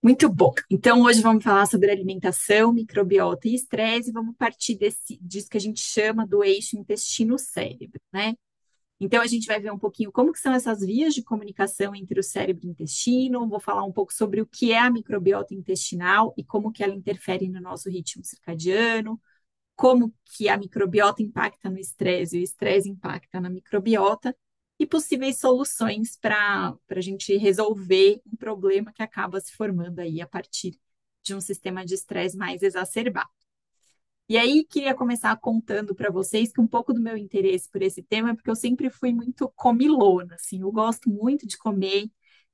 Muito bom. Então, hoje vamos falar sobre alimentação, microbiota e estresse, e vamos partir disso que a gente chama do eixo intestino-cérebro, né? Então, a gente vai ver um pouquinho como que são essas vias de comunicação entre o cérebro e o intestino, vou falar um pouco sobre o que é a microbiota intestinal e como que ela interfere no nosso ritmo circadiano, como que a microbiota impacta no estresse e o estresse impacta na microbiota, e possíveis soluções para a gente resolver um problema que acaba se formando aí a partir de um sistema de estresse mais exacerbado. E aí, queria começar contando para vocês que um pouco do meu interesse por esse tema é porque eu sempre fui muito comilona, assim, eu gosto muito de comer.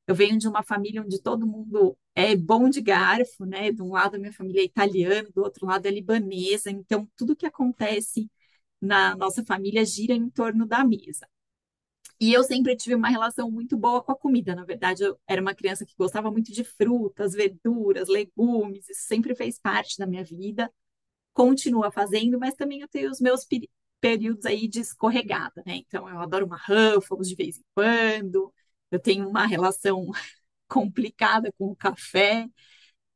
Eu venho de uma família onde todo mundo é bom de garfo, né? De um lado a minha família é italiana, do outro lado é libanesa, então tudo que acontece na nossa família gira em torno da mesa. E eu sempre tive uma relação muito boa com a comida. Na verdade, eu era uma criança que gostava muito de frutas, verduras, legumes, isso sempre fez parte da minha vida, continua fazendo, mas também eu tenho os meus períodos aí de escorregada, né? Então, eu adoro uma Ruffles de vez em quando, eu tenho uma relação complicada com o café,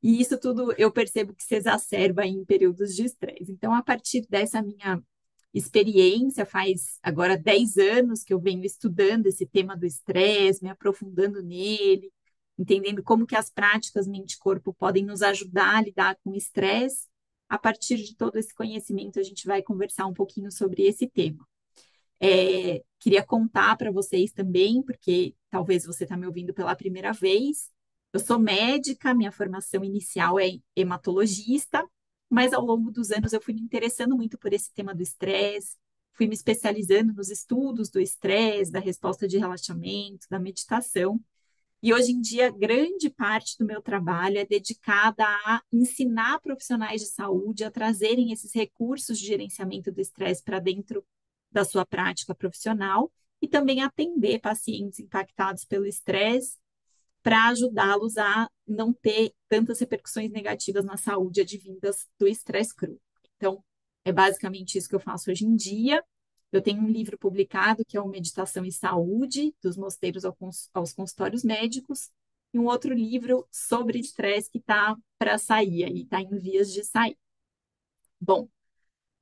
e isso tudo eu percebo que se exacerba em períodos de estresse. Então, a partir dessa minha experiência, faz agora 10 anos que eu venho estudando esse tema do estresse, me aprofundando nele, entendendo como que as práticas mente-corpo podem nos ajudar a lidar com o estresse. A partir de todo esse conhecimento, a gente vai conversar um pouquinho sobre esse tema. Queria contar para vocês também, porque talvez você está me ouvindo pela primeira vez. Eu sou médica, minha formação inicial é hematologista, mas ao longo dos anos eu fui me interessando muito por esse tema do estresse, fui me especializando nos estudos do estresse, da resposta de relaxamento, da meditação. E hoje em dia, grande parte do meu trabalho é dedicada a ensinar profissionais de saúde a trazerem esses recursos de gerenciamento do estresse para dentro da sua prática profissional e também atender pacientes impactados pelo estresse para ajudá-los a não ter tantas repercussões negativas na saúde advindas do estresse crônico. Então, é basicamente isso que eu faço hoje em dia. Eu tenho um livro publicado que é o Meditação e Saúde, dos mosteiros aos consultórios médicos, e um outro livro sobre estresse que está para sair, aí está em vias de sair. Bom,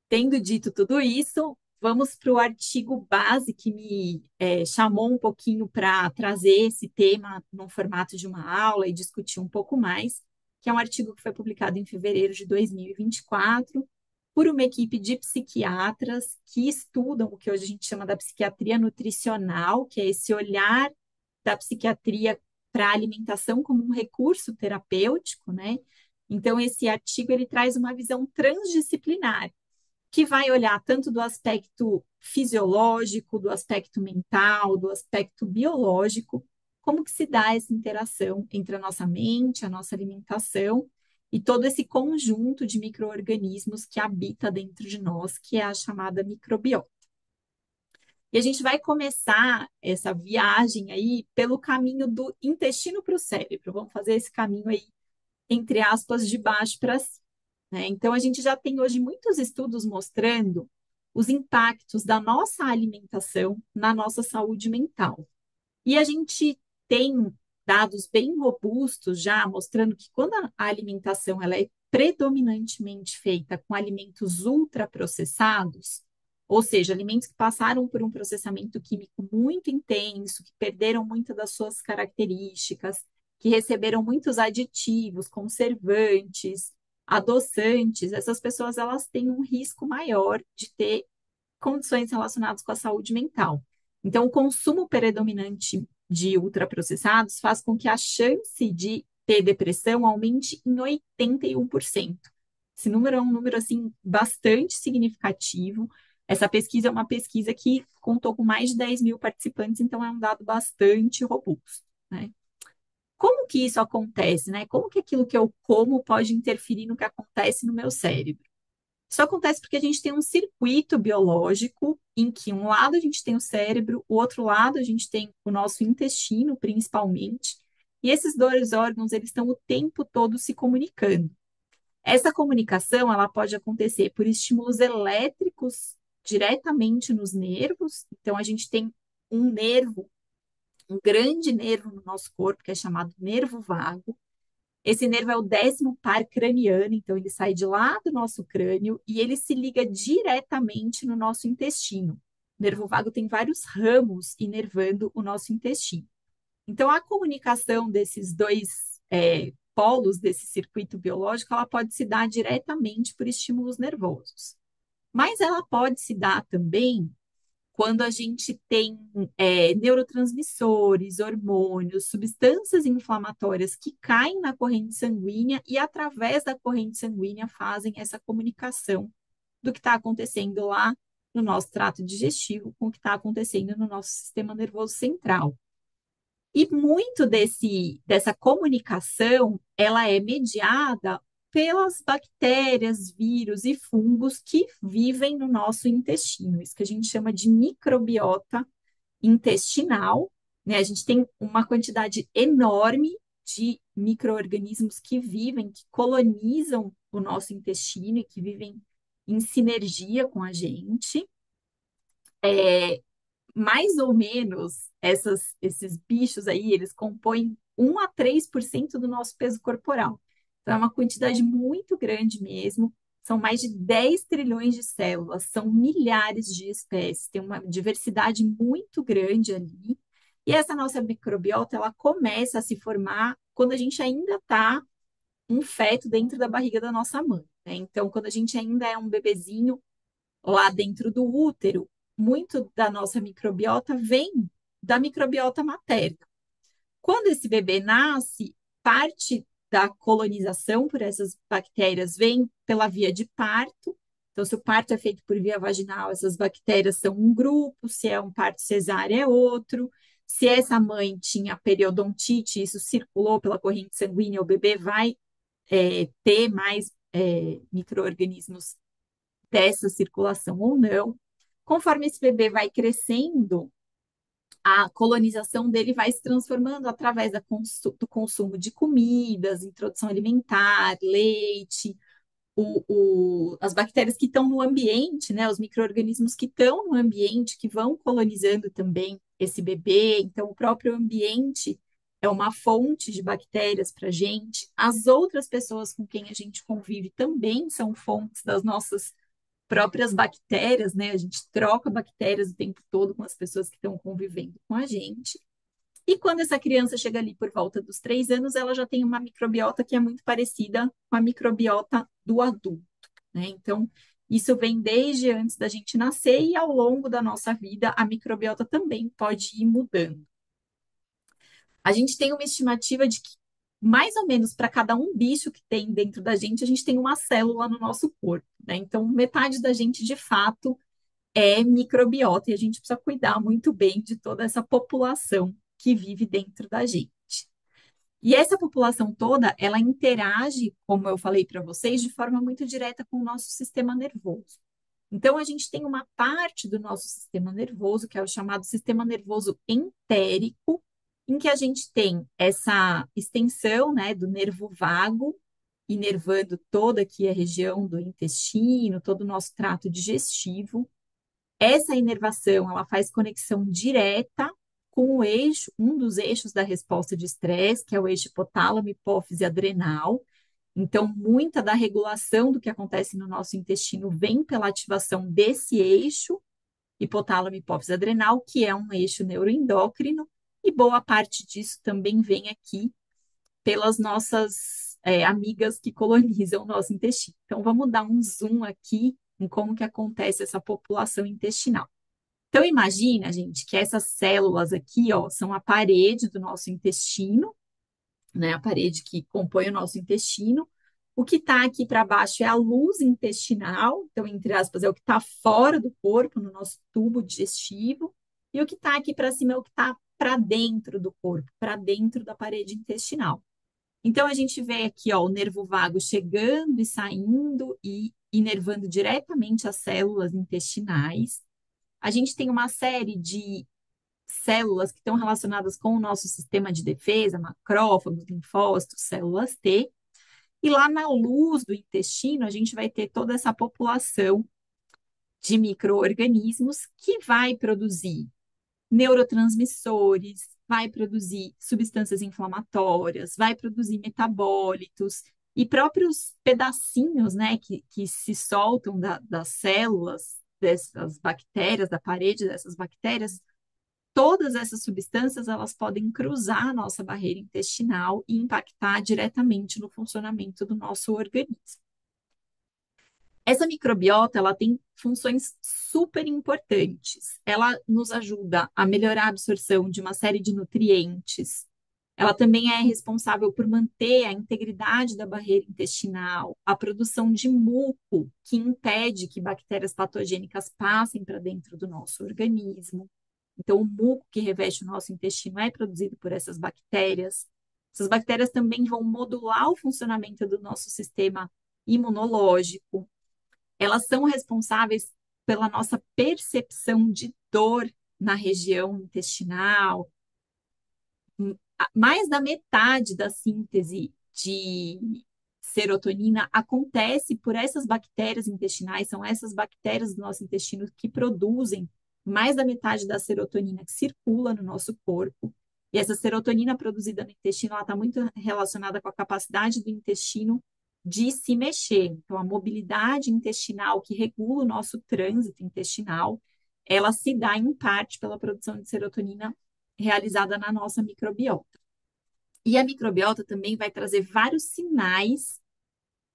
tendo dito tudo isso, vamos para o artigo base que me chamou um pouquinho para trazer esse tema no formato de uma aula e discutir um pouco mais, que é um artigo que foi publicado em fevereiro de 2024 por uma equipe de psiquiatras que estudam o que hoje a gente chama da psiquiatria nutricional, que é esse olhar da psiquiatria para a alimentação como um recurso terapêutico, né? Então, esse artigo ele traz uma visão transdisciplinar que vai olhar tanto do aspecto fisiológico, do aspecto mental, do aspecto biológico, como que se dá essa interação entre a nossa mente, a nossa alimentação e todo esse conjunto de micro-organismos que habita dentro de nós, que é a chamada microbiota. E a gente vai começar essa viagem aí pelo caminho do intestino para o cérebro. Vamos fazer esse caminho aí, entre aspas, de baixo para cima, né? Então, a gente já tem hoje muitos estudos mostrando os impactos da nossa alimentação na nossa saúde mental. E a gente tem dados bem robustos já mostrando que quando a alimentação ela é predominantemente feita com alimentos ultraprocessados, ou seja, alimentos que passaram por um processamento químico muito intenso, que perderam muitas das suas características, que receberam muitos aditivos, conservantes, adoçantes, essas pessoas elas têm um risco maior de ter condições relacionadas com a saúde mental. Então, o consumo predominante de ultraprocessados faz com que a chance de ter depressão aumente em 81%. Esse número é um número assim bastante significativo. Essa pesquisa é uma pesquisa que contou com mais de 10 mil participantes, então é um dado bastante robusto, né? Como que isso acontece, né? Como que aquilo que eu como pode interferir no que acontece no meu cérebro? Isso acontece porque a gente tem um circuito biológico em que um lado a gente tem o cérebro, o outro lado a gente tem o nosso intestino, principalmente, e esses dois órgãos eles estão o tempo todo se comunicando. Essa comunicação ela pode acontecer por estímulos elétricos diretamente nos nervos. Então a gente tem um nervo, um grande nervo no nosso corpo que é chamado nervo vago. Esse nervo é o 10º par craniano, então ele sai de lá do nosso crânio e ele se liga diretamente no nosso intestino. O nervo vago tem vários ramos inervando o nosso intestino. Então, a comunicação desses dois polos desse circuito biológico, ela pode se dar diretamente por estímulos nervosos. Mas ela pode se dar também quando a gente tem neurotransmissores, hormônios, substâncias inflamatórias que caem na corrente sanguínea e, através da corrente sanguínea, fazem essa comunicação do que está acontecendo lá no nosso trato digestivo com o que está acontecendo no nosso sistema nervoso central. E muito dessa comunicação, ela é mediada pelas bactérias, vírus e fungos que vivem no nosso intestino. Isso que a gente chama de microbiota intestinal, né? A gente tem uma quantidade enorme de micro-organismos que vivem, que colonizam o nosso intestino e que vivem em sinergia com a gente. Mais ou menos esses bichos aí, eles compõem 1 a 3% do nosso peso corporal. Então, é uma quantidade muito grande mesmo. São mais de 10 trilhões de células, são milhares de espécies, tem uma diversidade muito grande ali. E essa nossa microbiota, ela começa a se formar quando a gente ainda está um feto dentro da barriga da nossa mãe, né? Então, quando a gente ainda é um bebezinho lá dentro do útero, muito da nossa microbiota vem da microbiota materna. Quando esse bebê nasce, parte da colonização por essas bactérias vem pela via de parto. Então, se o parto é feito por via vaginal, essas bactérias são um grupo, se é um parto cesárea, é outro. Se essa mãe tinha periodontite, isso circulou pela corrente sanguínea, o bebê vai ter mais micro-organismos dessa circulação ou não. Conforme esse bebê vai crescendo, a colonização dele vai se transformando através do consumo de comidas, introdução alimentar, leite, as bactérias que estão no ambiente, né, os micro-organismos que estão no ambiente, que vão colonizando também esse bebê. Então, o próprio ambiente é uma fonte de bactérias para a gente. As outras pessoas com quem a gente convive também são fontes das nossas próprias bactérias, né? A gente troca bactérias o tempo todo com as pessoas que estão convivendo com a gente. E quando essa criança chega ali por volta dos 3 anos, ela já tem uma microbiota que é muito parecida com a microbiota do adulto, né? Então, isso vem desde antes da gente nascer e ao longo da nossa vida, a microbiota também pode ir mudando. A gente tem uma estimativa de que, mais ou menos, para cada um bicho que tem dentro da gente, a gente tem uma célula no nosso corpo, né? Então, metade da gente, de fato, é microbiota e a gente precisa cuidar muito bem de toda essa população que vive dentro da gente. E essa população toda, ela interage, como eu falei para vocês, de forma muito direta com o nosso sistema nervoso. Então, a gente tem uma parte do nosso sistema nervoso, que é o chamado sistema nervoso entérico, em que a gente tem essa extensão, né, do nervo vago, inervando toda aqui a região do intestino, todo o nosso trato digestivo. Essa inervação, ela faz conexão direta com o eixo, um dos eixos da resposta de estresse, que é o eixo hipotálamo, hipófise adrenal. Então, muita da regulação do que acontece no nosso intestino vem pela ativação desse eixo, hipotálamo, hipófise adrenal, que é um eixo neuroendócrino, e boa parte disso também vem aqui pelas nossas amigas que colonizam o nosso intestino. Então, vamos dar um zoom aqui em como que acontece essa população intestinal. Então, imagina, gente, que essas células aqui, ó, são a parede do nosso intestino, né? A parede que compõe o nosso intestino. O que está aqui para baixo é a luz intestinal, então, entre aspas, é o que está fora do corpo, no nosso tubo digestivo. E o que está aqui para cima é o que está para dentro do corpo, para dentro da parede intestinal. Então, a gente vê aqui, ó, o nervo vago chegando e saindo e inervando diretamente as células intestinais. A gente tem uma série de células que estão relacionadas com o nosso sistema de defesa, macrófagos, linfócitos, células T. E lá na luz do intestino, a gente vai ter toda essa população de micro-organismos que vai produzir neurotransmissores, vai produzir substâncias inflamatórias, vai produzir metabólitos e próprios pedacinhos, né, que se soltam das células dessas bactérias, da parede dessas bactérias. Todas essas substâncias, elas podem cruzar a nossa barreira intestinal e impactar diretamente no funcionamento do nosso organismo. Essa microbiota, ela tem funções super importantes. Ela nos ajuda a melhorar a absorção de uma série de nutrientes. Ela também é responsável por manter a integridade da barreira intestinal, a produção de muco, que impede que bactérias patogênicas passem para dentro do nosso organismo. Então, o muco que reveste o nosso intestino é produzido por essas bactérias. Essas bactérias também vão modular o funcionamento do nosso sistema imunológico. Elas são responsáveis pela nossa percepção de dor na região intestinal. Mais da metade da síntese de serotonina acontece por essas bactérias intestinais, são essas bactérias do nosso intestino que produzem mais da metade da serotonina que circula no nosso corpo. E essa serotonina produzida no intestino, ela está muito relacionada com a capacidade do intestino de se mexer. Então, a mobilidade intestinal que regula o nosso trânsito intestinal, ela se dá em parte pela produção de serotonina realizada na nossa microbiota. E a microbiota também vai trazer vários sinais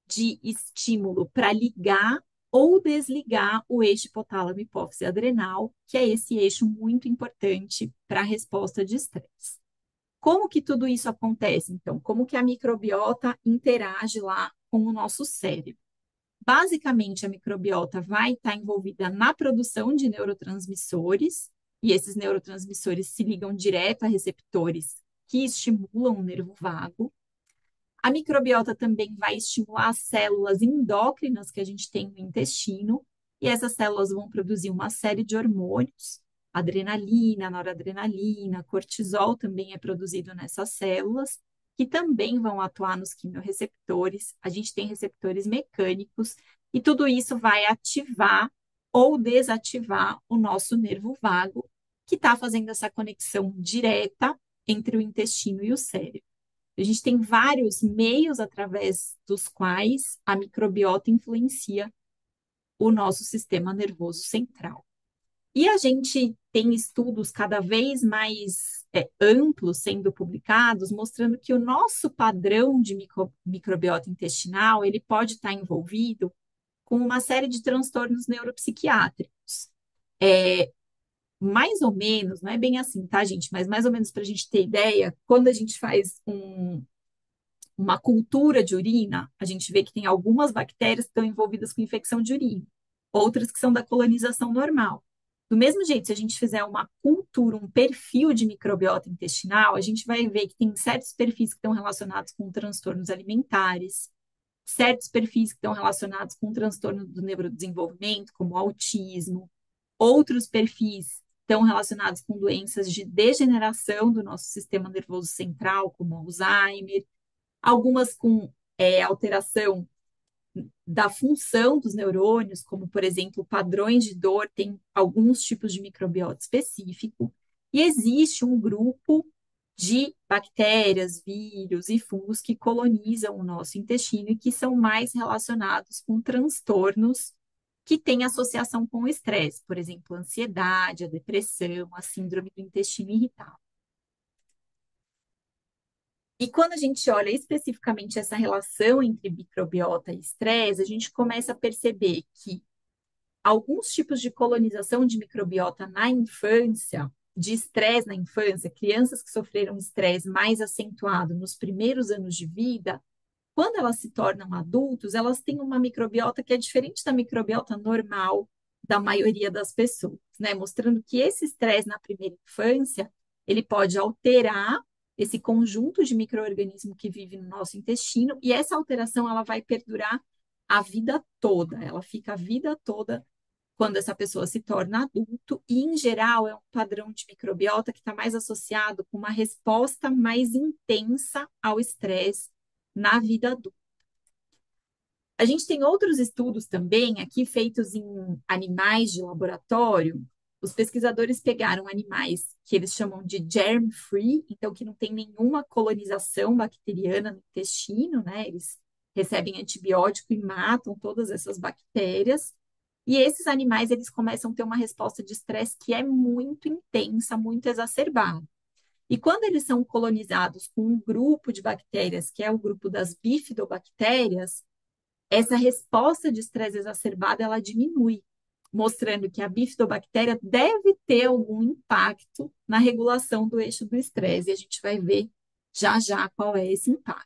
de estímulo para ligar ou desligar o eixo hipotálamo hipófise adrenal, que é esse eixo muito importante para a resposta de estresse. Como que tudo isso acontece, então? Como que a microbiota interage lá com o nosso cérebro? Basicamente, a microbiota vai estar envolvida na produção de neurotransmissores, e esses neurotransmissores se ligam direto a receptores que estimulam o nervo vago. A microbiota também vai estimular as células endócrinas que a gente tem no intestino, e essas células vão produzir uma série de hormônios, adrenalina, noradrenalina, cortisol também é produzido nessas células, que também vão atuar nos quimiorreceptores. A gente tem receptores mecânicos, e tudo isso vai ativar ou desativar o nosso nervo vago, que está fazendo essa conexão direta entre o intestino e o cérebro. A gente tem vários meios através dos quais a microbiota influencia o nosso sistema nervoso central. E a gente tem estudos cada vez mais amplos sendo publicados, mostrando que o nosso padrão de microbiota intestinal ele pode estar envolvido com uma série de transtornos neuropsiquiátricos. Mais ou menos, não é bem assim, tá, gente? Mas mais ou menos para a gente ter ideia, quando a gente faz uma cultura de urina, a gente vê que tem algumas bactérias que estão envolvidas com infecção de urina, outras que são da colonização normal. Do mesmo jeito, se a gente fizer uma cultura, um perfil de microbiota intestinal, a gente vai ver que tem certos perfis que estão relacionados com transtornos alimentares, certos perfis que estão relacionados com transtorno do neurodesenvolvimento, como autismo, outros perfis estão relacionados com doenças de degeneração do nosso sistema nervoso central, como Alzheimer, algumas com alteração da função dos neurônios, como, por exemplo, padrões de dor, tem alguns tipos de microbiota específico, e existe um grupo de bactérias, vírus e fungos que colonizam o nosso intestino e que são mais relacionados com transtornos que têm associação com o estresse, por exemplo, a ansiedade, a depressão, a síndrome do intestino irritável. E quando a gente olha especificamente essa relação entre microbiota e estresse, a gente começa a perceber que alguns tipos de colonização de microbiota na infância, de estresse na infância, crianças que sofreram estresse mais acentuado nos primeiros anos de vida, quando elas se tornam adultos, elas têm uma microbiota que é diferente da microbiota normal da maioria das pessoas, né? Mostrando que esse estresse na primeira infância, ele pode alterar esse conjunto de micro-organismo que vive no nosso intestino, e essa alteração ela vai perdurar a vida toda, ela fica a vida toda quando essa pessoa se torna adulto, e em geral é um padrão de microbiota que está mais associado com uma resposta mais intensa ao estresse na vida adulta. A gente tem outros estudos também aqui feitos em animais de laboratório Os pesquisadores pegaram animais que eles chamam de germ-free, então que não tem nenhuma colonização bacteriana no intestino, né? Eles recebem antibiótico e matam todas essas bactérias. E esses animais, eles começam a ter uma resposta de estresse que é muito intensa, muito exacerbada. E quando eles são colonizados com um grupo de bactérias, que é o grupo das bifidobactérias, essa resposta de estresse exacerbada ela diminui, mostrando que a bifidobactéria deve ter algum impacto na regulação do eixo do estresse. E a gente vai ver já já qual é esse impacto.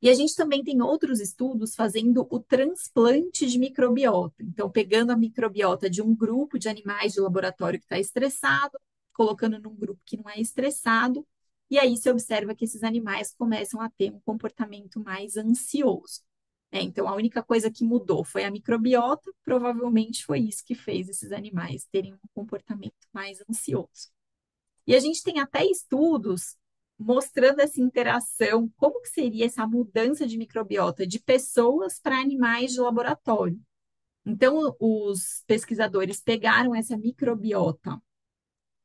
E a gente também tem outros estudos fazendo o transplante de microbiota. Então, pegando a microbiota de um grupo de animais de laboratório que está estressado, colocando num grupo que não é estressado, e aí se observa que esses animais começam a ter um comportamento mais ansioso. Então, a única coisa que mudou foi a microbiota, provavelmente foi isso que fez esses animais terem um comportamento mais ansioso. E a gente tem até estudos mostrando essa interação, como que seria essa mudança de microbiota de pessoas para animais de laboratório. Então, os pesquisadores pegaram essa microbiota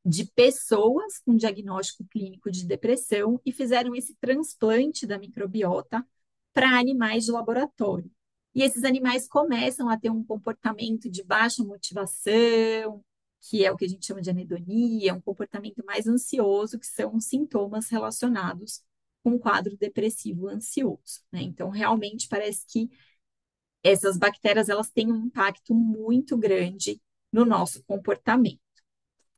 de pessoas com diagnóstico clínico de depressão e fizeram esse transplante da microbiota para animais de laboratório. E esses animais começam a ter um comportamento de baixa motivação, que é o que a gente chama de anedonia, um comportamento mais ansioso, que são sintomas relacionados com o quadro depressivo ansioso, né? Então, realmente parece que essas bactérias elas têm um impacto muito grande no nosso comportamento.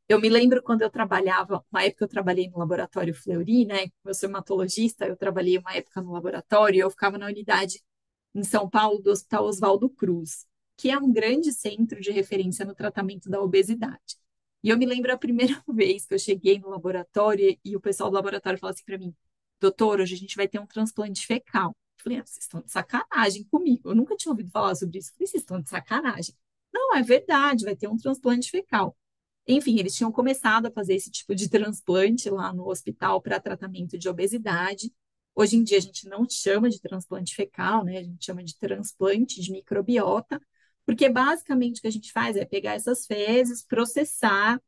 Eu me lembro quando eu trabalhava, uma época eu trabalhei no laboratório Fleury, né? Eu sou hematologista, eu trabalhei uma época no laboratório, eu ficava na unidade em São Paulo do Hospital Oswaldo Cruz, que é um grande centro de referência no tratamento da obesidade. E eu me lembro a primeira vez que eu cheguei no laboratório e o pessoal do laboratório falou assim para mim: doutor, hoje a gente vai ter um transplante fecal. Eu falei: vocês estão de sacanagem comigo. Eu nunca tinha ouvido falar sobre isso. Eu falei: vocês estão de sacanagem. Não, é verdade, vai ter um transplante fecal. Enfim, eles tinham começado a fazer esse tipo de transplante lá no hospital para tratamento de obesidade. Hoje em dia a gente não chama de transplante fecal, né? A gente chama de transplante de microbiota, porque basicamente o que a gente faz é pegar essas fezes, processar,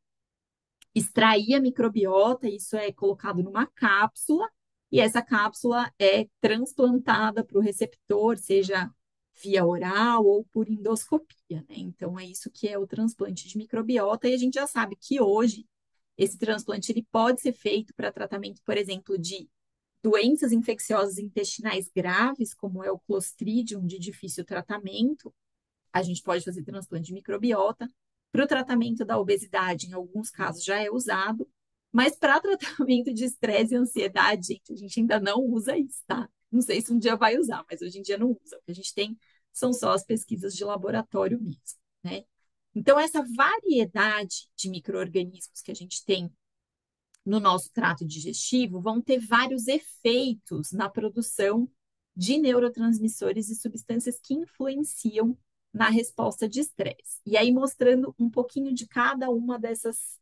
extrair a microbiota, isso é colocado numa cápsula, e essa cápsula é transplantada para o receptor, seja via oral ou por endoscopia, né? Então, é isso que é o transplante de microbiota, e a gente já sabe que hoje esse transplante ele pode ser feito para tratamento, por exemplo, de doenças infecciosas intestinais graves, como é o Clostridium de difícil tratamento, a gente pode fazer transplante de microbiota. Para o tratamento da obesidade, em alguns casos já é usado, mas para tratamento de estresse e ansiedade, gente, a gente ainda não usa isso, tá? Não sei se um dia vai usar, mas hoje em dia não usa. O que a gente tem são só as pesquisas de laboratório mesmo, né? Então, essa variedade de micro-organismos que a gente tem no nosso trato digestivo vão ter vários efeitos na produção de neurotransmissores e substâncias que influenciam na resposta de estresse. E aí, mostrando um pouquinho de cada uma dessas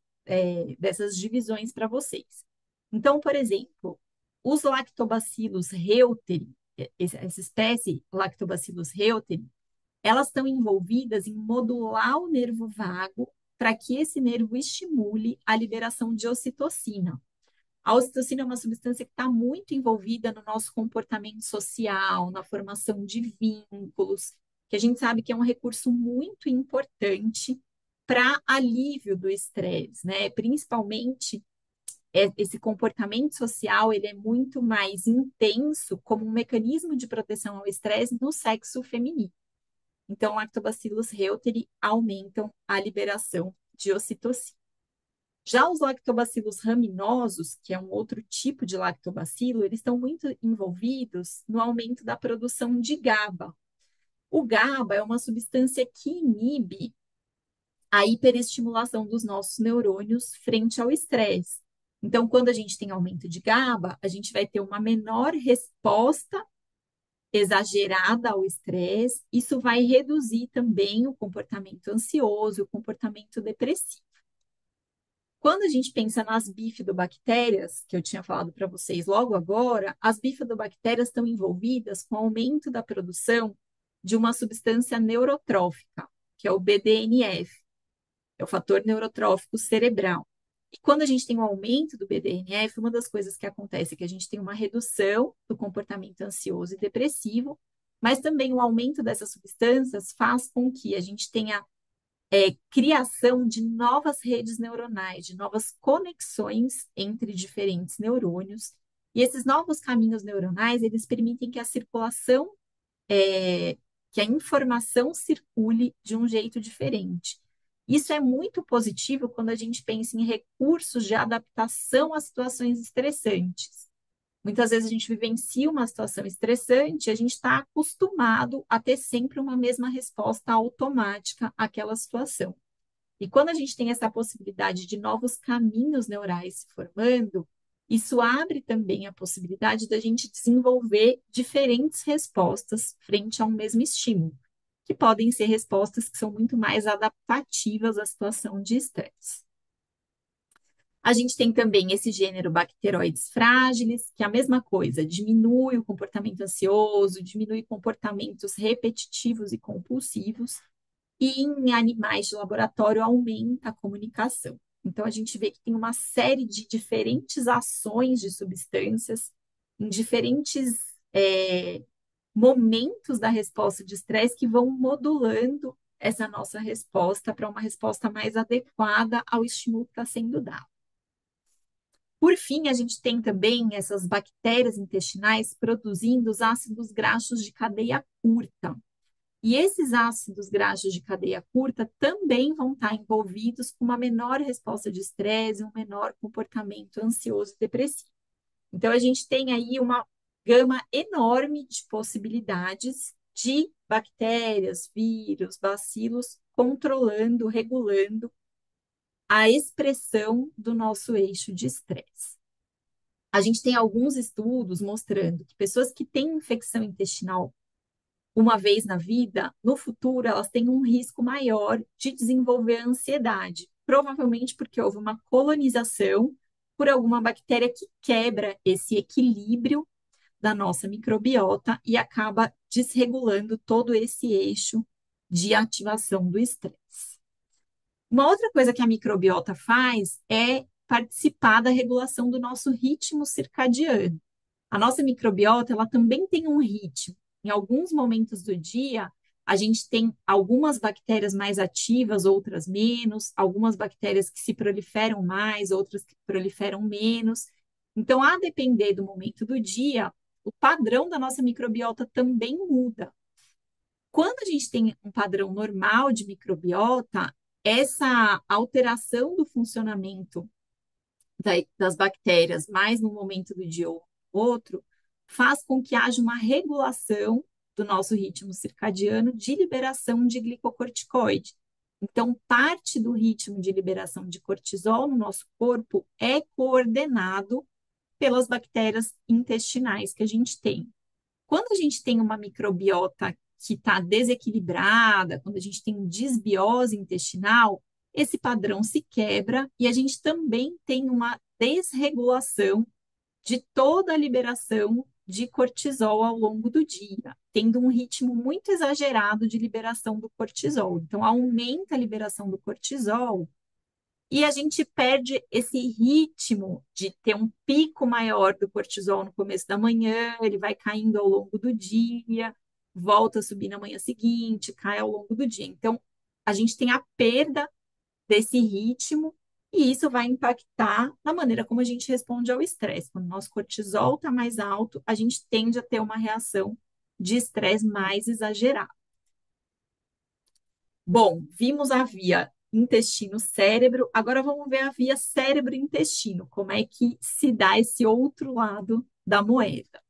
divisões para vocês. Então, por exemplo, os lactobacilos reuteri, essa espécie Lactobacillus reuteri, elas estão envolvidas em modular o nervo vago para que esse nervo estimule a liberação de ocitocina. A ocitocina é uma substância que está muito envolvida no nosso comportamento social, na formação de vínculos, que a gente sabe que é um recurso muito importante para alívio do estresse, né? Principalmente esse comportamento social, ele é muito mais intenso como um mecanismo de proteção ao estresse no sexo feminino. Então, lactobacillus reuteri aumentam a liberação de ocitocina. Já os lactobacilos raminosos, que é um outro tipo de lactobacilo, eles estão muito envolvidos no aumento da produção de GABA. O GABA é uma substância que inibe a hiperestimulação dos nossos neurônios frente ao estresse. Então, quando a gente tem aumento de GABA, a gente vai ter uma menor resposta exagerada ao estresse. Isso vai reduzir também o comportamento ansioso, o comportamento depressivo. Quando a gente pensa nas bifidobactérias, que eu tinha falado para vocês logo agora, as bifidobactérias estão envolvidas com o aumento da produção de uma substância neurotrófica, que é o BDNF. é o fator neurotrófico cerebral. E quando a gente tem um aumento do BDNF, uma das coisas que acontece é que a gente tem uma redução do comportamento ansioso e depressivo, mas também o aumento dessas substâncias faz com que a gente tenha criação de novas redes neuronais, de novas conexões entre diferentes neurônios. E esses novos caminhos neuronais, eles permitem que a circulação, que a informação circule de um jeito diferente. Isso é muito positivo quando a gente pensa em recursos de adaptação a situações estressantes. Muitas vezes a gente vivencia uma situação estressante e a gente está acostumado a ter sempre uma mesma resposta automática àquela situação. E quando a gente tem essa possibilidade de novos caminhos neurais se formando, isso abre também a possibilidade da gente desenvolver diferentes respostas frente a um mesmo estímulo, que podem ser respostas que são muito mais adaptativas à situação de estresse. A gente tem também esse gênero Bacteroides frágiles, que é a mesma coisa, diminui o comportamento ansioso, diminui comportamentos repetitivos e compulsivos, e em animais de laboratório aumenta a comunicação. Então, a gente vê que tem uma série de diferentes ações de substâncias em diferentes momentos da resposta de estresse que vão modulando essa nossa resposta para uma resposta mais adequada ao estímulo que está sendo dado. Por fim, a gente tem também essas bactérias intestinais produzindo os ácidos graxos de cadeia curta. E esses ácidos graxos de cadeia curta também vão estar envolvidos com uma menor resposta de estresse, um menor comportamento ansioso e depressivo. Então, a gente tem aí uma gama enorme de possibilidades de bactérias, vírus, bacilos controlando, regulando a expressão do nosso eixo de estresse. A gente tem alguns estudos mostrando que pessoas que têm infecção intestinal uma vez na vida, no futuro elas têm um risco maior de desenvolver ansiedade, provavelmente porque houve uma colonização por alguma bactéria que quebra esse equilíbrio da nossa microbiota e acaba desregulando todo esse eixo de ativação do estresse. Uma outra coisa que a microbiota faz é participar da regulação do nosso ritmo circadiano. A nossa microbiota, ela também tem um ritmo. Em alguns momentos do dia, a gente tem algumas bactérias mais ativas, outras menos, algumas bactérias que se proliferam mais, outras que proliferam menos. Então, a depender do momento do dia, o padrão da nossa microbiota também muda. Quando a gente tem um padrão normal de microbiota, essa alteração do funcionamento das bactérias, mais num momento do dia ou outro, faz com que haja uma regulação do nosso ritmo circadiano de liberação de glicocorticoide. Então, parte do ritmo de liberação de cortisol no nosso corpo é coordenado pelas bactérias intestinais que a gente tem. Quando a gente tem uma microbiota que está desequilibrada, quando a gente tem desbiose intestinal, esse padrão se quebra e a gente também tem uma desregulação de toda a liberação de cortisol ao longo do dia, tendo um ritmo muito exagerado de liberação do cortisol. Então, aumenta a liberação do cortisol e a gente perde esse ritmo de ter um pico maior do cortisol no começo da manhã, ele vai caindo ao longo do dia, volta a subir na manhã seguinte, cai ao longo do dia. Então, a gente tem a perda desse ritmo e isso vai impactar na maneira como a gente responde ao estresse. Quando o nosso cortisol está mais alto, a gente tende a ter uma reação de estresse mais exagerada. Bom, vimos a via intestino-cérebro, agora vamos ver a via cérebro-intestino, como é que se dá esse outro lado da moeda.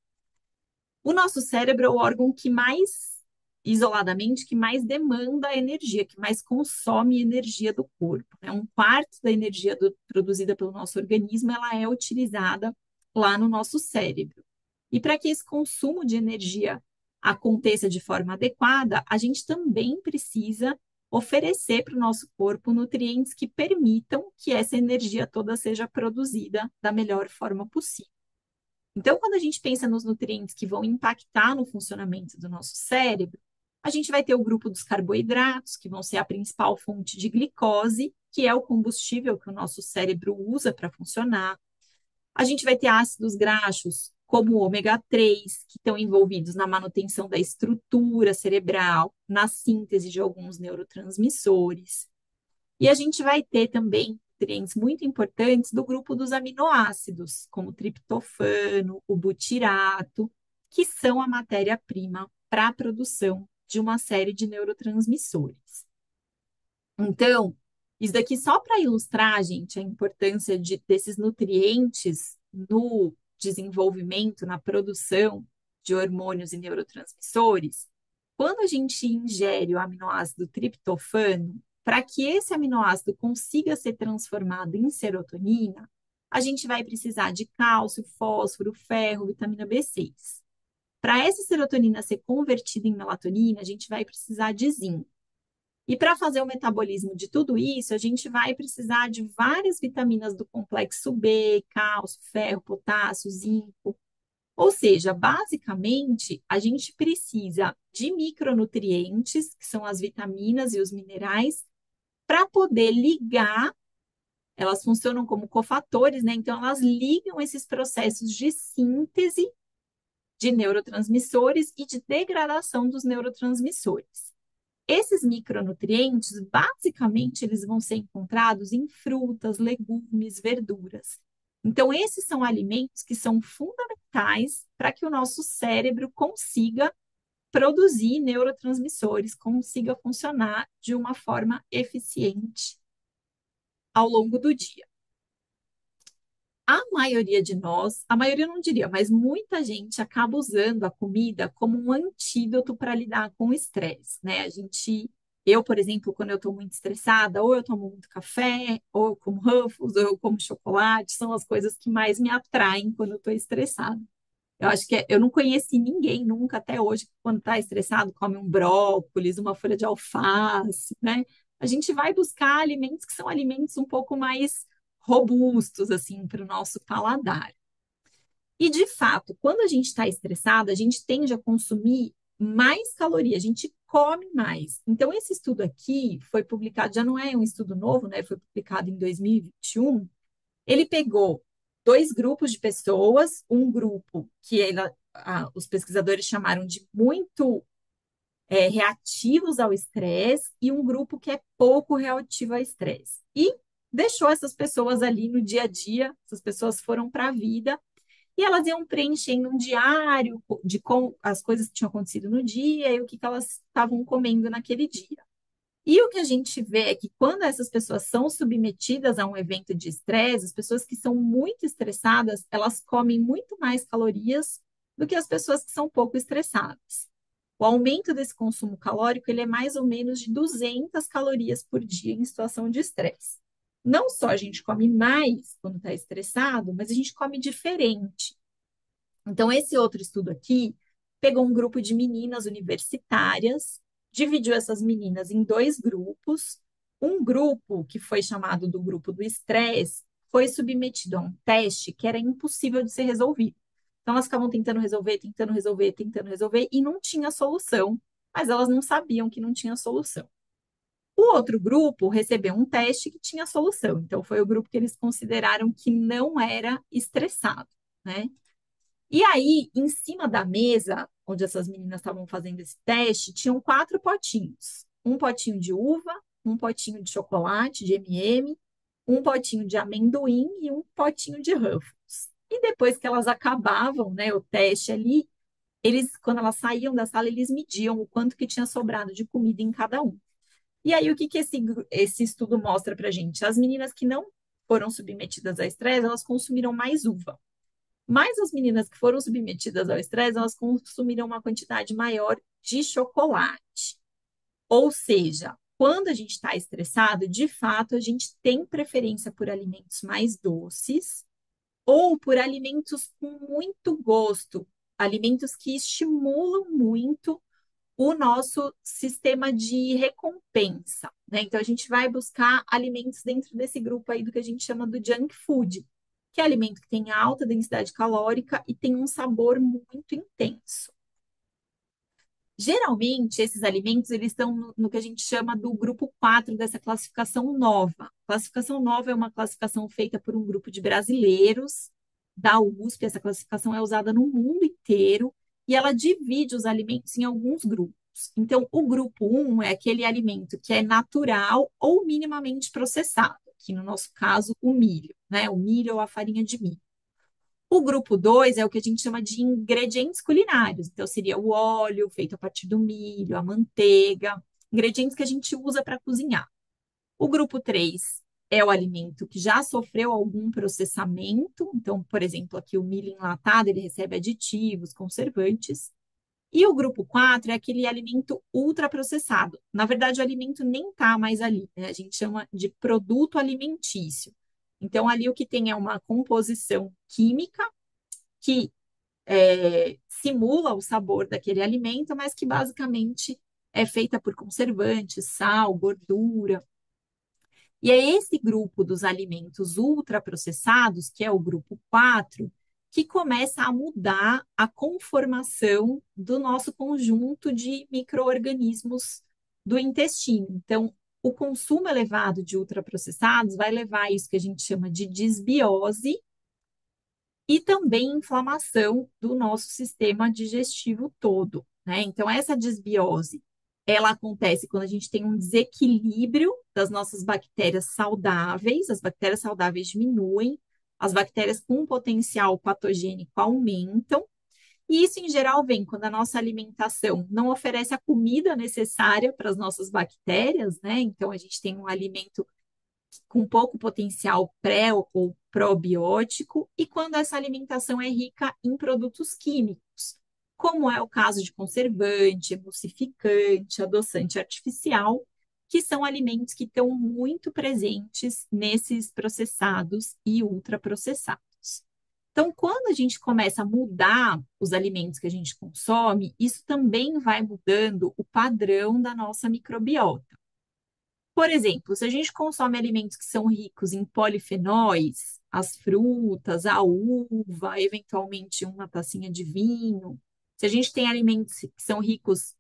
O nosso cérebro é o órgão que mais, isoladamente, que mais demanda energia, que mais consome energia do corpo. Né? Um quarto da energia produzida pelo nosso organismo, ela é utilizada lá no nosso cérebro. E para que esse consumo de energia aconteça de forma adequada, a gente também precisa oferecer para o nosso corpo nutrientes que permitam que essa energia toda seja produzida da melhor forma possível. Então, quando a gente pensa nos nutrientes que vão impactar no funcionamento do nosso cérebro, A gente vai ter o grupo dos carboidratos, que vão ser a principal fonte de glicose, que é o combustível que o nosso cérebro usa para funcionar. A gente vai ter ácidos graxos, como o ômega 3, que estão envolvidos na manutenção da estrutura cerebral, na síntese de alguns neurotransmissores. E a gente vai ter também nutrientes muito importantes do grupo dos aminoácidos, como o triptofano, o butirato, que são a matéria-prima para a produção de uma série de neurotransmissores. Então, isso daqui só para ilustrar, gente, a importância desses nutrientes no desenvolvimento, na produção de hormônios e neurotransmissores. Quando a gente ingere o aminoácido triptofano, para que esse aminoácido consiga ser transformado em serotonina, a gente vai precisar de cálcio, fósforo, ferro, vitamina B6. Para essa serotonina ser convertida em melatonina, a gente vai precisar de zinco. E para fazer o metabolismo de tudo isso, a gente vai precisar de várias vitaminas do complexo B, cálcio, ferro, potássio, zinco. Ou seja, basicamente, a gente precisa de micronutrientes, que são as vitaminas e os minerais, para poder ligar, elas funcionam como cofatores, né? Então, elas ligam esses processos de síntese de neurotransmissores e de degradação dos neurotransmissores. Esses micronutrientes, basicamente, eles vão ser encontrados em frutas, legumes, verduras. Então, esses são alimentos que são fundamentais para que o nosso cérebro consiga produzir neurotransmissores, consiga funcionar de uma forma eficiente ao longo do dia. A maioria de nós, a maioria eu não diria, mas muita gente acaba usando a comida como um antídoto para lidar com o estresse, né? Eu, por exemplo, quando eu estou muito estressada, ou eu tomo muito café, ou eu como Ruffles, ou eu como chocolate, são as coisas que mais me atraem quando eu estou estressada. Eu acho que eu não conheci ninguém nunca até hoje que quando está estressado come um brócolis, uma folha de alface, né? A gente vai buscar alimentos que são alimentos um pouco mais robustos assim para o nosso paladar. E de fato, quando a gente está estressado, a gente tende a consumir mais calorias, a gente come mais. Então, esse estudo aqui foi publicado, já não é um estudo novo, né? Foi publicado em 2021. Ele pegou dois grupos de pessoas, um grupo que os pesquisadores chamaram de muito reativos ao estresse e um grupo que é pouco reativo ao estresse. E deixou essas pessoas ali no dia a dia, essas pessoas foram para a vida e elas iam preenchendo um diário de como as coisas que tinham acontecido no dia e o que elas estavam comendo naquele dia. E o que a gente vê é que quando essas pessoas são submetidas a um evento de estresse, as pessoas que são muito estressadas, elas comem muito mais calorias do que as pessoas que são pouco estressadas. O aumento desse consumo calórico, ele é mais ou menos de 200 calorias por dia em situação de estresse. Não só a gente come mais quando está estressado, mas a gente come diferente. Então, esse outro estudo aqui pegou um grupo de meninas universitárias, dividiu essas meninas em dois grupos. Um grupo, que foi chamado do grupo do estresse, foi submetido a um teste que era impossível de ser resolvido. Então, elas ficavam tentando resolver, tentando resolver, tentando resolver, e não tinha solução, mas elas não sabiam que não tinha solução. O outro grupo recebeu um teste que tinha solução, então foi o grupo que eles consideraram que não era estressado, né? E aí, em cima da mesa, onde essas meninas estavam fazendo esse teste, tinham quatro potinhos. Um potinho de uva, um potinho de chocolate, de M&M, um potinho de amendoim e um potinho de Ruffles. E depois que elas acabavam, né, o teste ali, quando elas saíam da sala, eles mediam o quanto que tinha sobrado de comida em cada um. E aí, o que que esse estudo mostra pra gente? As meninas que não foram submetidas a estresse, elas consumiram mais uva. Mas as meninas que foram submetidas ao estresse, elas consumiram uma quantidade maior de chocolate. Ou seja, quando a gente está estressado, de fato, a gente tem preferência por alimentos mais doces ou por alimentos com muito gosto, alimentos que estimulam muito o nosso sistema de recompensa, né? Então, a gente vai buscar alimentos dentro desse grupo aí do que a gente chama do junk food, que é alimento que tem alta densidade calórica e tem um sabor muito intenso. Geralmente, esses alimentos eles estão no que a gente chama do grupo 4 dessa classificação nova. Classificação nova é uma classificação feita por um grupo de brasileiros da USP. Essa classificação é usada no mundo inteiro e ela divide os alimentos em alguns grupos. Então, o grupo um é aquele alimento que é natural ou minimamente processado, que no nosso caso, o milho, né? O milho ou a farinha de milho. O grupo 2 é o que a gente chama de ingredientes culinários. Então, seria o óleo feito a partir do milho, a manteiga, ingredientes que a gente usa para cozinhar. O grupo 3 é o alimento que já sofreu algum processamento. Então, por exemplo, aqui o milho enlatado, ele recebe aditivos, conservantes. E o grupo 4 é aquele alimento ultraprocessado. Na verdade, o alimento nem está mais ali, né? A gente chama de produto alimentício. Então, ali o que tem é uma composição química que simula o sabor daquele alimento, mas que basicamente é feita por conservantes, sal, gordura. E é esse grupo dos alimentos ultraprocessados, que é o grupo 4, que começa a mudar a conformação do nosso conjunto de micro-organismos do intestino. Então, o consumo elevado de ultraprocessados vai levar a isso que a gente chama de disbiose, e também inflamação do nosso sistema digestivo todo, né? Então, essa desbiose, ela acontece quando a gente tem um desequilíbrio das nossas bactérias saudáveis, as bactérias saudáveis diminuem, as bactérias com potencial patogênico aumentam, e isso, em geral, vem quando a nossa alimentação não oferece a comida necessária para as nossas bactérias, né? Então, a gente tem um alimento com pouco potencial pré ou probiótico, e quando essa alimentação é rica em produtos químicos, como é o caso de conservante, emulsificante, adoçante artificial, que são alimentos que estão muito presentes nesses processados e ultraprocessados. Então, quando a gente começa a mudar os alimentos que a gente consome, isso também vai mudando o padrão da nossa microbiota. Por exemplo, se a gente consome alimentos que são ricos em polifenóis, as frutas, a uva, eventualmente uma tacinha de vinho, se a gente tem alimentos que são ricos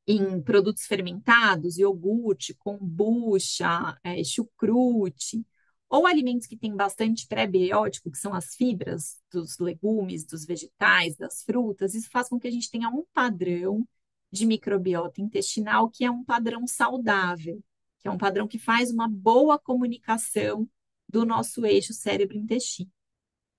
em produtos fermentados, iogurte, kombucha, chucrute, ou alimentos que têm bastante pré-biótico, que são as fibras dos legumes, dos vegetais, das frutas, isso faz com que a gente tenha um padrão de microbiota intestinal que é um padrão saudável, que é um padrão que faz uma boa comunicação do nosso eixo cérebro-intestino.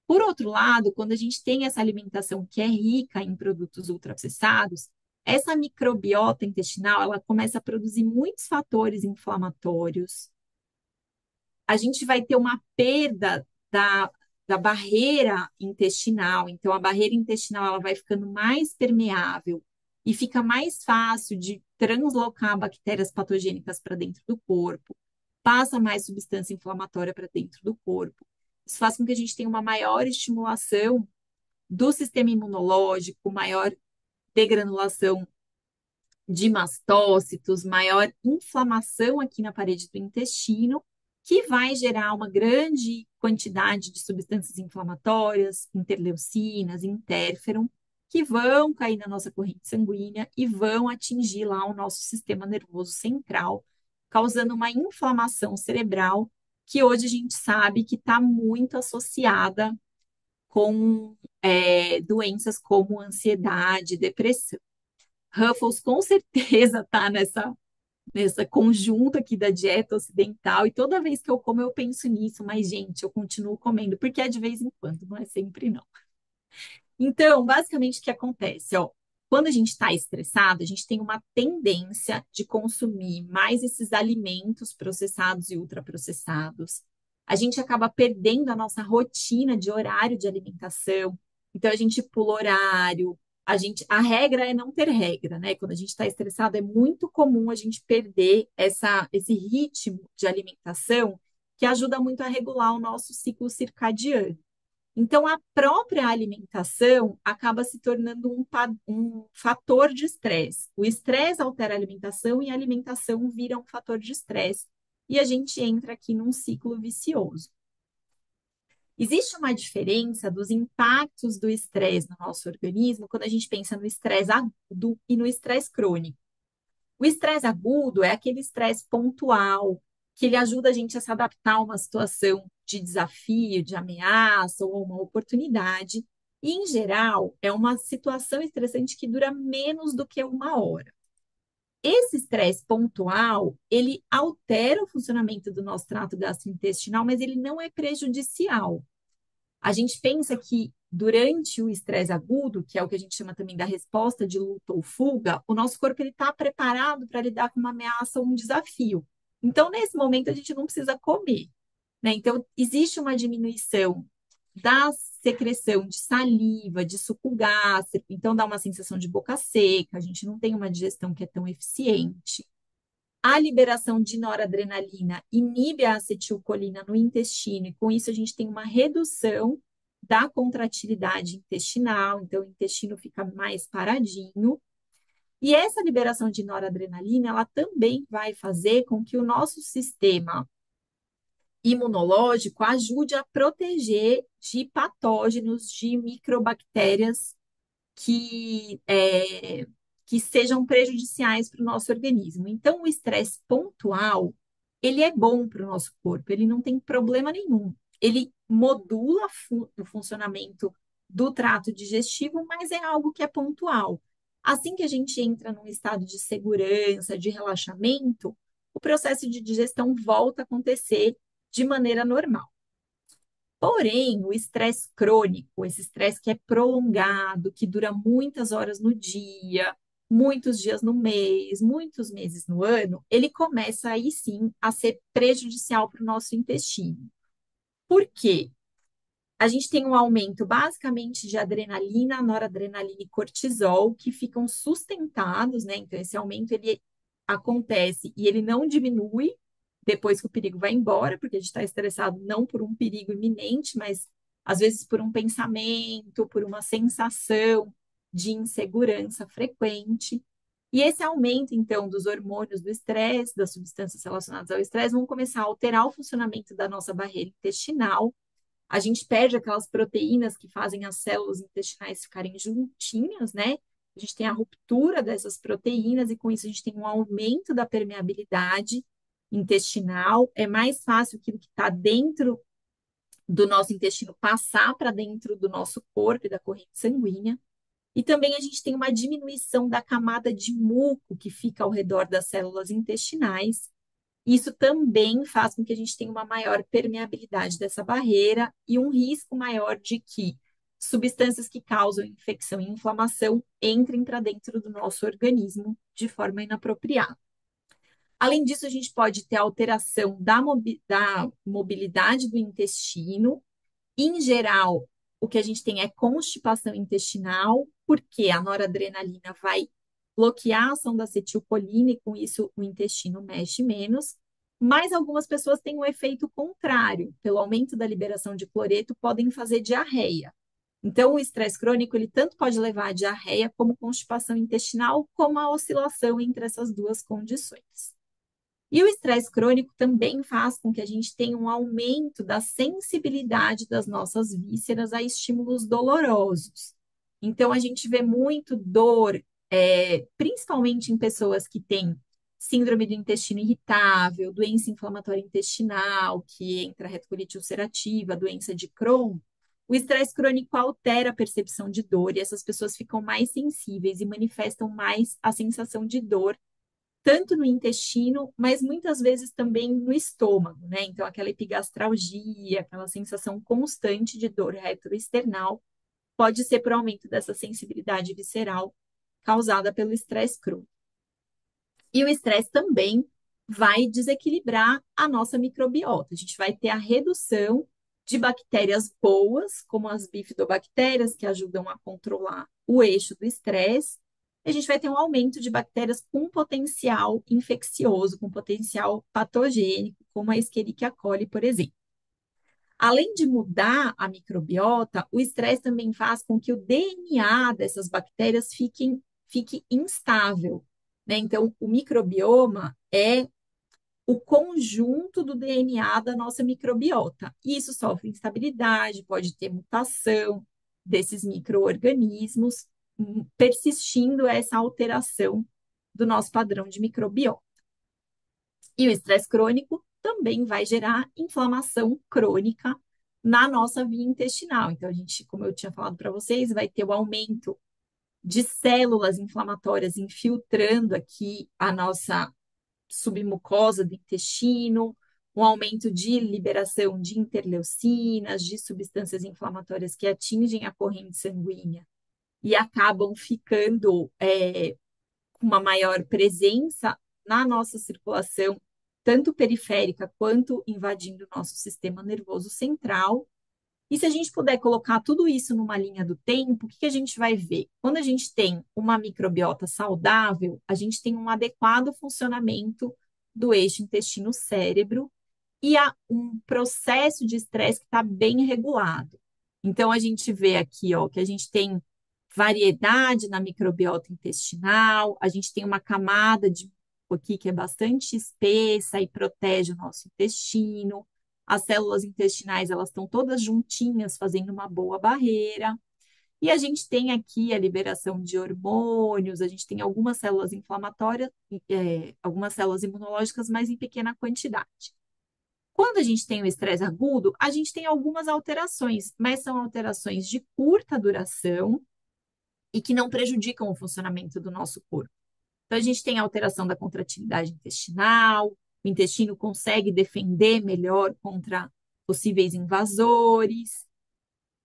Por outro lado, quando a gente tem essa alimentação que é rica em produtos ultraprocessados, essa microbiota intestinal, ela começa a produzir muitos fatores inflamatórios. A gente vai ter uma perda da barreira intestinal. Então, a barreira intestinal ela vai ficando mais permeável e fica mais fácil de translocar bactérias patogênicas para dentro do corpo, passa mais substância inflamatória para dentro do corpo. Isso faz com que a gente tenha uma maior estimulação do sistema imunológico, maior degranulação de mastócitos, maior inflamação aqui na parede do intestino, que vai gerar uma grande quantidade de substâncias inflamatórias, interleucinas, interferon, que vão cair na nossa corrente sanguínea e vão atingir lá o nosso sistema nervoso central, causando uma inflamação cerebral que hoje a gente sabe que está muito associada com doenças como ansiedade, depressão. Ruffles com certeza está nessa conjunto aqui da dieta ocidental, e toda vez que eu como eu penso nisso, mas gente, eu continuo comendo, porque é de vez em quando, não é sempre não. Então, basicamente o que acontece, ó, quando a gente está estressado, a gente tem uma tendência de consumir mais esses alimentos processados e ultraprocessados. A gente acaba perdendo a nossa rotina de horário de alimentação. Então a gente pula horário, a regra é não ter regra, né? Quando a gente está estressado, é muito comum a gente perder esse ritmo de alimentação que ajuda muito a regular o nosso ciclo circadiano. Então, a própria alimentação acaba se tornando um fator de estresse. O estresse altera a alimentação e a alimentação vira um fator de estresse. E a gente entra aqui num ciclo vicioso. Existe uma diferença dos impactos do estresse no nosso organismo quando a gente pensa no estresse agudo e no estresse crônico. O estresse agudo é aquele estresse pontual, que ele ajuda a gente a se adaptar a uma situação de desafio, de ameaça ou uma oportunidade. E, em geral, é uma situação estressante que dura menos do que uma hora. Esse estresse pontual, ele altera o funcionamento do nosso trato gastrointestinal, mas ele não é prejudicial. A gente pensa que durante o estresse agudo, que é o que a gente chama também da resposta de luta ou fuga, o nosso corpo está preparado para lidar com uma ameaça ou um desafio. Então, nesse momento, a gente não precisa comer, né? Então, existe uma diminuição da secreção de saliva, de suco gástrico, então dá uma sensação de boca seca, a gente não tem uma digestão que é tão eficiente. A liberação de noradrenalina inibe a acetilcolina no intestino, e com isso a gente tem uma redução da contratilidade intestinal, então o intestino fica mais paradinho. E essa liberação de noradrenalina, ela também vai fazer com que o nosso sistema imunológico ajude a proteger de patógenos, de microbactérias que sejam prejudiciais para o nosso organismo. Então, o estresse pontual, ele é bom para o nosso corpo, ele não tem problema nenhum. Ele modula o funcionamento do trato digestivo, mas é algo que é pontual. Assim que a gente entra num estado de segurança, de relaxamento, o processo de digestão volta a acontecer de maneira normal. Porém, o estresse crônico, esse estresse que é prolongado, que dura muitas horas no dia, muitos dias no mês, muitos meses no ano, ele começa aí sim a ser prejudicial para o nosso intestino. Por quê? A gente tem um aumento basicamente de adrenalina, noradrenalina e cortisol que ficam sustentados, né? Então, esse aumento ele acontece e ele não diminui depois que o perigo vai embora, porque a gente está estressado não por um perigo iminente, mas às vezes por um pensamento, por uma sensação de insegurança frequente. E esse aumento, então, dos hormônios do estresse, das substâncias relacionadas ao estresse, vão começar a alterar o funcionamento da nossa barreira intestinal. A gente perde aquelas proteínas que fazem as células intestinais ficarem juntinhas, né? A gente tem a ruptura dessas proteínas e com isso a gente tem um aumento da permeabilidade intestinal. É mais fácil aquilo que está dentro do nosso intestino passar para dentro do nosso corpo e da corrente sanguínea. E também a gente tem uma diminuição da camada de muco que fica ao redor das células intestinais. Isso também faz com que a gente tenha uma maior permeabilidade dessa barreira e um risco maior de que substâncias que causam infecção e inflamação entrem para dentro do nosso organismo de forma inapropriada. Além disso, a gente pode ter alteração da mobilidade do intestino. Em geral, o que a gente tem é constipação intestinal, porque a noradrenalina vai bloquear a ação da acetilcolina e com isso o intestino mexe menos. Mas algumas pessoas têm um efeito contrário. Pelo aumento da liberação de cloreto, podem fazer diarreia. Então, o estresse crônico, ele tanto pode levar a diarreia como constipação intestinal, como a oscilação entre essas duas condições. E o estresse crônico também faz com que a gente tenha um aumento da sensibilidade das nossas vísceras a estímulos dolorosos. Então, a gente vê muito dor, principalmente em pessoas que têm síndrome do intestino irritável, doença inflamatória intestinal, que entra retocolite ulcerativa, doença de Crohn. O estresse crônico altera a percepção de dor e essas pessoas ficam mais sensíveis e manifestam mais a sensação de dor tanto no intestino, mas muitas vezes também no estômago, né? Então, aquela epigastralgia, aquela sensação constante de dor retroesternal, pode ser por aumento dessa sensibilidade visceral causada pelo estresse crônico. E o estresse também vai desequilibrar a nossa microbiota. A gente vai ter a redução de bactérias boas, como as bifidobactérias, que ajudam a controlar o eixo do estresse, a gente vai ter um aumento de bactérias com potencial infeccioso, com potencial patogênico, como a Escherichia coli, por exemplo. Além de mudar a microbiota, o estresse também faz com que o DNA dessas bactérias fique instável, né? Então, o microbioma é o conjunto do DNA da nossa microbiota. E isso sofre instabilidade, pode ter mutação desses micro-organismos, persistindo essa alteração do nosso padrão de microbiota. E o estresse crônico também vai gerar inflamação crônica na nossa via intestinal. Então, a gente, como eu tinha falado para vocês, vai ter o aumento de células inflamatórias infiltrando aqui a nossa submucosa do intestino, um aumento de liberação de interleucinas, de substâncias inflamatórias que atingem a corrente sanguínea e acabam ficando com uma maior presença na nossa circulação, tanto periférica quanto invadindo o nosso sistema nervoso central. E se a gente puder colocar tudo isso numa linha do tempo, o que a gente vai ver? Quando a gente tem uma microbiota saudável, a gente tem um adequado funcionamento do eixo intestino-cérebro e há um processo de estresse que está bem regulado. Então, a gente vê aqui, ó, que a gente tem variedade na microbiota intestinal, a gente tem uma camada de muco aqui que é bastante espessa e protege o nosso intestino. As células intestinais, elas estão todas juntinhas, fazendo uma boa barreira. E a gente tem aqui a liberação de hormônios, a gente tem algumas células inflamatórias, algumas células imunológicas, mas em pequena quantidade. Quando a gente tem o estresse agudo, a gente tem algumas alterações, mas são alterações de curta duração e que não prejudicam o funcionamento do nosso corpo. Então, a gente tem a alteração da contratilidade intestinal, o intestino consegue defender melhor contra possíveis invasores.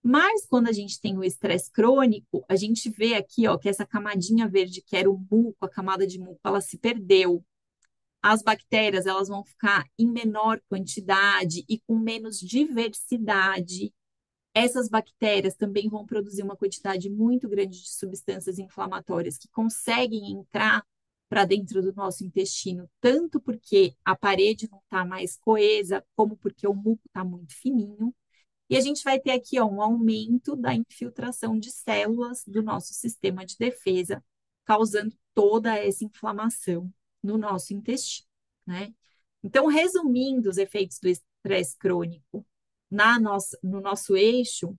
Mas quando a gente tem o estresse crônico, a gente vê aqui, ó, que essa camadinha verde, que era o muco, a camada de muco, ela se perdeu. As bactérias, elas vão ficar em menor quantidade e com menos diversidade. Essas bactérias também vão produzir uma quantidade muito grande de substâncias inflamatórias que conseguem entrar para dentro do nosso intestino, tanto porque a parede não está mais coesa, como porque o muco está muito fininho. E a gente vai ter aqui ó, um aumento da infiltração de células do nosso sistema de defesa, causando toda essa inflamação no nosso intestino, né? Então, resumindo os efeitos do estresse crônico no nosso eixo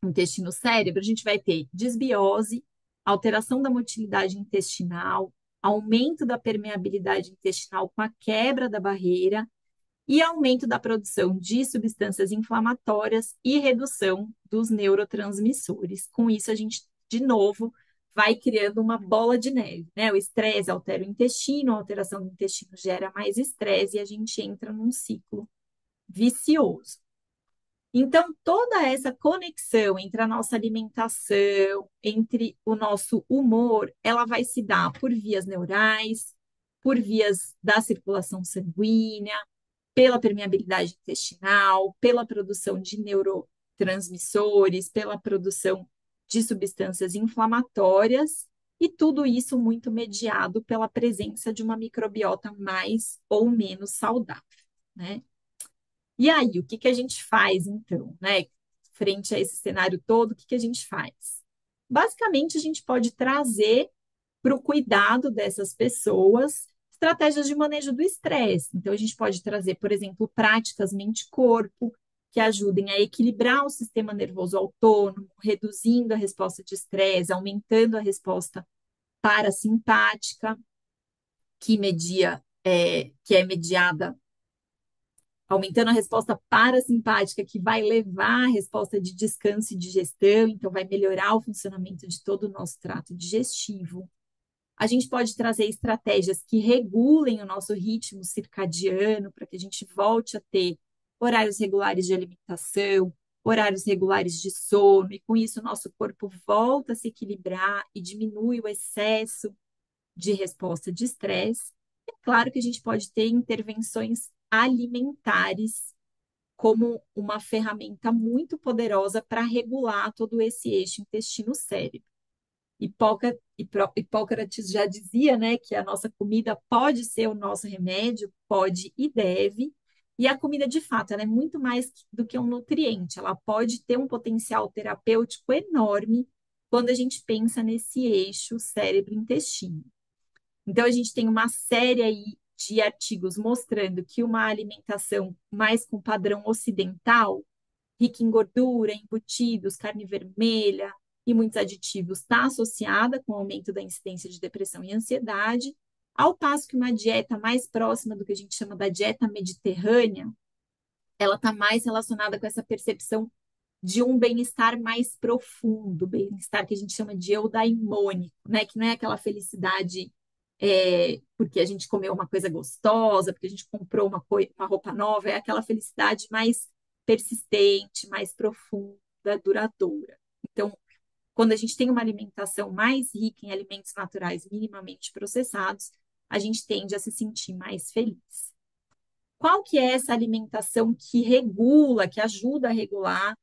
intestino-cérebro, a gente vai ter desbiose, alteração da motilidade intestinal, aumento da permeabilidade intestinal com a quebra da barreira e aumento da produção de substâncias inflamatórias e redução dos neurotransmissores. Com isso, a gente, de novo, vai criando uma bola de neve, né? O estresse altera o intestino, a alteração do intestino gera mais estresse e a gente entra num ciclo vicioso. Então, toda essa conexão entre a nossa alimentação, entre o nosso humor, ela vai se dar por vias neurais, por vias da circulação sanguínea, pela permeabilidade intestinal, pela produção de neurotransmissores, pela produção de substâncias inflamatórias, e tudo isso muito mediado pela presença de uma microbiota mais ou menos saudável, né? E aí, o que que a gente faz então, né? Frente a esse cenário todo, o que que a gente faz? Basicamente, a gente pode trazer para o cuidado dessas pessoas estratégias de manejo do estresse. Então, a gente pode trazer, por exemplo, práticas mente-corpo que ajudem a equilibrar o sistema nervoso autônomo, reduzindo a resposta de estresse, aumentando a resposta parasimpática, que é mediada aumentando a resposta parasimpática, que vai levar a resposta de descanso e digestão, então vai melhorar o funcionamento de todo o nosso trato digestivo. A gente pode trazer estratégias que regulem o nosso ritmo circadiano, para que a gente volte a ter horários regulares de alimentação, horários regulares de sono, e com isso o nosso corpo volta a se equilibrar e diminui o excesso de resposta de estresse. É claro que a gente pode ter intervenções alimentares como uma ferramenta muito poderosa para regular todo esse eixo intestino-cérebro. Hipócrates já dizia, né, que a nossa comida pode ser o nosso remédio, pode e deve, e a comida, de fato, ela é muito mais do que um nutriente, ela pode ter um potencial terapêutico enorme quando a gente pensa nesse eixo cérebro-intestino. Então, a gente tem uma série aí de artigos mostrando que uma alimentação mais com padrão ocidental, rica em gordura, embutidos, carne vermelha e muitos aditivos, está associada com o aumento da incidência de depressão e ansiedade, ao passo que uma dieta mais próxima do que a gente chama da dieta mediterrânea, ela está mais relacionada com essa percepção de um bem-estar mais profundo, bem-estar que a gente chama de eudaimônico, né? Que não é aquela felicidade porque a gente comeu uma coisa gostosa, porque a gente comprou uma roupa nova, é aquela felicidade mais persistente, mais profunda, duradoura. Então, quando a gente tem uma alimentação mais rica em alimentos naturais minimamente processados, a gente tende a se sentir mais feliz. Qual que é essa alimentação que regula, que ajuda a regular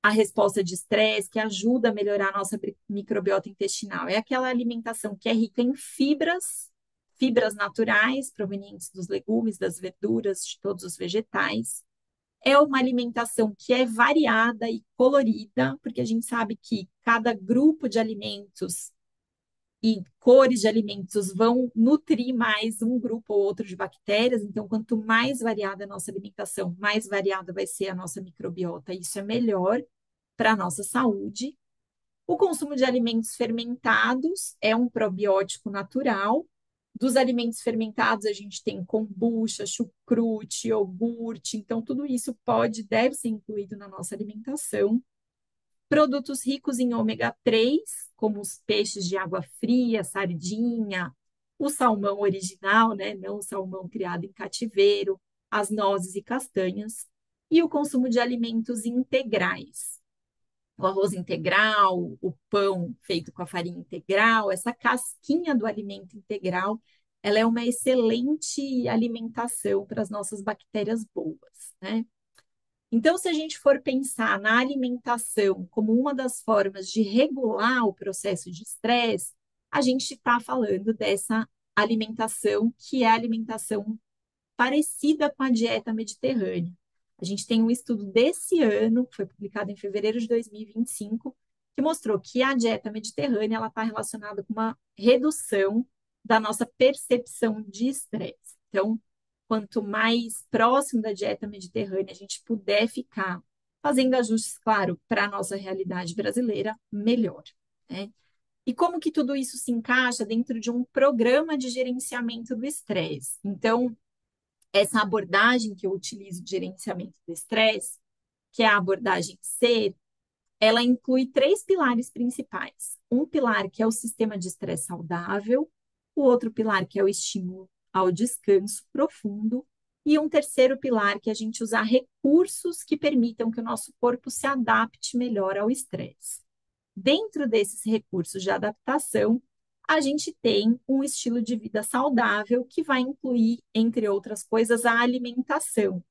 a resposta de estresse, que ajuda a melhorar a nossa microbiota intestinal? É aquela alimentação que é rica em fibras, fibras naturais, provenientes dos legumes, das verduras, de todos os vegetais. É uma alimentação que é variada e colorida, porque a gente sabe que cada grupo de alimentos e cores de alimentos vão nutrir mais um grupo ou outro de bactérias. Então, quanto mais variada a nossa alimentação, mais variada vai ser a nossa microbiota. Isso é melhor para a nossa saúde. O consumo de alimentos fermentados é um probiótico natural. Dos alimentos fermentados, a gente tem kombucha, chucrute, iogurte. Então, tudo isso deve ser incluído na nossa alimentação. Produtos ricos em ômega 3, como os peixes de água fria, sardinha, o salmão original, né? Não o salmão criado em cativeiro, as nozes e castanhas. E o consumo de alimentos integrais, o arroz integral, o pão feito com a farinha integral, essa casquinha do alimento integral, ela é uma excelente alimentação para as nossas bactérias boas, né? Então, se a gente for pensar na alimentação como uma das formas de regular o processo de estresse, a gente está falando dessa alimentação que é a alimentação parecida com a dieta mediterrânea. A gente tem um estudo desse ano, que foi publicado em fevereiro de 2025, que mostrou que a dieta mediterrânea ela está relacionada com uma redução da nossa percepção de estresse. Então, quanto mais próximo da dieta mediterrânea a gente puder ficar, fazendo ajustes, claro, para a nossa realidade brasileira, melhor, né? E como que tudo isso se encaixa dentro de um programa de gerenciamento do estresse? Então, essa abordagem que eu utilizo de gerenciamento do estresse, que é a abordagem C, ela inclui três pilares principais. Um pilar que é o sistema de estresse saudável, o outro pilar que é o estímulo ao descanso profundo, e um terceiro pilar que é a gente usar recursos que permitam que o nosso corpo se adapte melhor ao estresse. Dentro desses recursos de adaptação, a gente tem um estilo de vida saudável que vai incluir, entre outras coisas, a alimentação.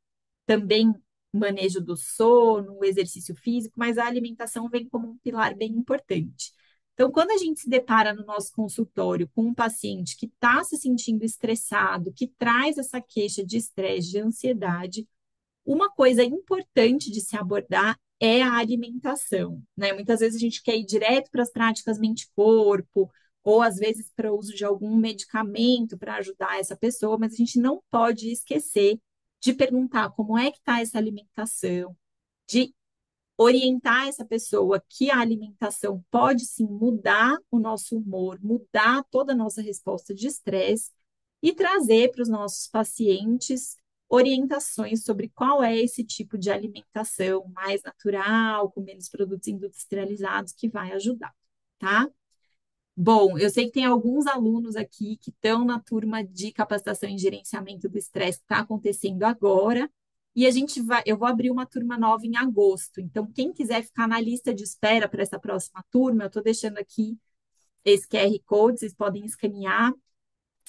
Também manejo do sono, o exercício físico, mas a alimentação vem como um pilar bem importante. Então, quando a gente se depara no nosso consultório com um paciente que está se sentindo estressado, que traz essa queixa de estresse, de ansiedade, uma coisa importante de se abordar é a alimentação, né? Muitas vezes a gente quer ir direto para as práticas mente-corpo, ou às vezes para o uso de algum medicamento para ajudar essa pessoa, mas a gente não pode esquecer de perguntar como é que está essa alimentação, de orientar essa pessoa que a alimentação pode sim mudar o nosso humor, mudar toda a nossa resposta de estresse e trazer para os nossos pacientes orientações sobre qual é esse tipo de alimentação mais natural, com menos produtos industrializados, que vai ajudar, tá? Bom, eu sei que tem alguns alunos aqui que estão na turma de capacitação em gerenciamento do estresse que está acontecendo agora, e eu vou abrir uma turma nova em agosto. Então, quem quiser ficar na lista de espera para essa próxima turma, eu estou deixando aqui esse QR Code, vocês podem escanear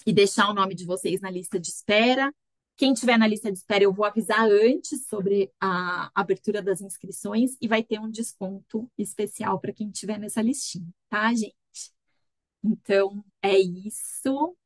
e deixar o nome de vocês na lista de espera. Quem tiver na lista de espera, eu vou avisar antes sobre a abertura das inscrições e vai ter um desconto especial para quem estiver nessa listinha, tá, gente? Então, é isso.